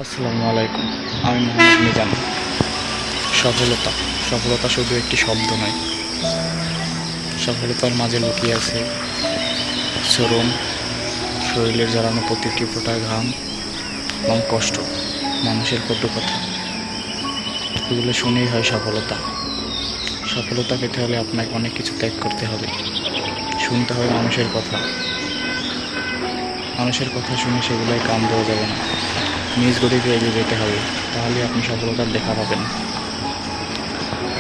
আসসালামু আলাইকুম। আমি মোহাম্মদ মিজান। সফলতা সফলতা শুধু একটি শব্দ নয়, সফলতার মাঝে লুকিয়ে আছে শ্রম, শরীরের জ্বালানো প্রতিটি ফোঁটা ঘাম এবং কষ্ট, মানুষের কটু কথা। এগুলো শুনেই হয় সফলতা। সফলতা পেতে হলে আপনাকে অনেক কিছু ত্যাগ করতে হবে। শুনতে হবে মানুষের কথা, মানুষের কথা শুনে সেগুলোয় কান দেওয়া যাবে না। নিজ গতিতে এগিয়ে যেতে হবে, তাহলে আপনি সফলতার দেখা পাবেন।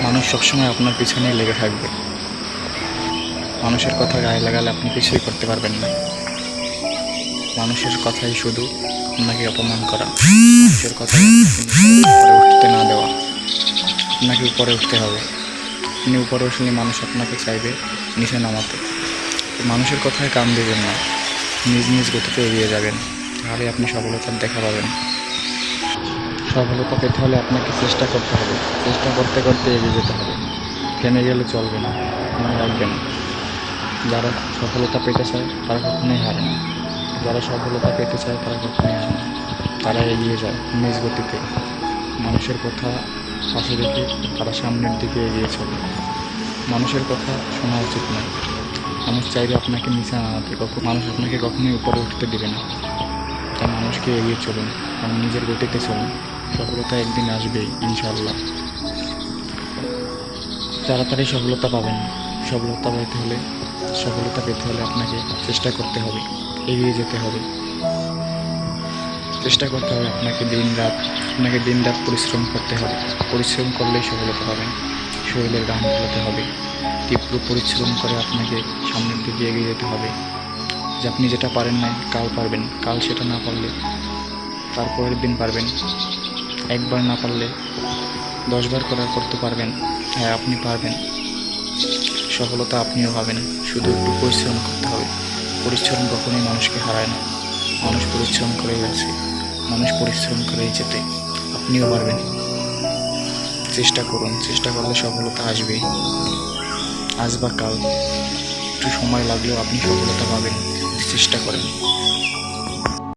মানুষ সবসময় আপনার পিছনেই লেগে থাকবে। মানুষের কথা গায়ে লাগালে আপনি কিছুই করতে পারবেন না। মানুষের কথাই শুধু আপনাকে অপমান করা, মানুষের কথাই উপরে উঠতে না দেওয়া। আপনাকে উপরে উঠতে হবে। আপনি উপরে উঠলে মানুষ আপনাকে চাইবে নিচে নামাতে। মানুষের কথায় কান দেবেন না, নিজ নিজ গতিতে এগিয়ে যাবেন, তাহলে আপনি সফলতার দেখা পাবেন। সফলতা পেতে হলে আপনাকে চেষ্টা করতে হবে, চেষ্টা করতে করতে এগিয়ে যেতে হবে। থেমে গেলে চলবে না। মনে রাখবেন, যারা সফলতা পেতে চায় তারা কখনোই হারে না। যারা সফলতা পেতে চায় তারা কখনোই হারে না। তারা এগিয়ে যায় নিজ গতিতে। মানুষের কথা পাশে রেখে তারা সামনের দিকে এগিয়ে চলে। মানুষের কথা শোনা উচিত নয়। মানুষ চাইবে আপনাকে নিচে নামাতে, মানুষ আপনাকে কখনোই উপরে উঠতে দেবে না। তাই মানুষকে এগিয়ে চলুন এবং নিজের গতিতে চলুন। সফলতা একদিন আসবেই, ইনশাআল্লাহ। তাড়াতাড়ি সফলতা পাবেন। সফলতা পেতে হলে আপনাকে চেষ্টা করতে হবে, এগিয়ে যেতে হবে। চেষ্টা করতে হবে আপনাকে দিন রাত পরিশ্রম করতে হবে। পরিশ্রম করলেই সফলতা পাবেন। শরীরের ঘাম ফেলাতে হবে। তীব্র পরিশ্রম করে আপনাকে সামনের দিকে এগিয়ে যেতে হবে। যে আপনি যেটা পারেন না কাল পারবেন, কাল সেটা না পারলে তারপরের দিন পারবেন। একবার না পারলে 10বার করতে পারবেন। হ্যাঁ, আপনি পারবেন। সফলতা আপনিও পাবেন, শুধু একটু পরিশ্রম করতে হবে। পরিশ্রম কখনোই মানুষকে হারায় না। মানুষ পরিশ্রম করেই আছে, মানুষ পরিশ্রম করেই যেতে। আপনিও পারবেন। চেষ্টা করুন, চেষ্টা করলে সফলতা আসবেই। আজ বা কাল একটু সময় লাগলেও আপনি সফলতা পাবেন, চেষ্টা করেন।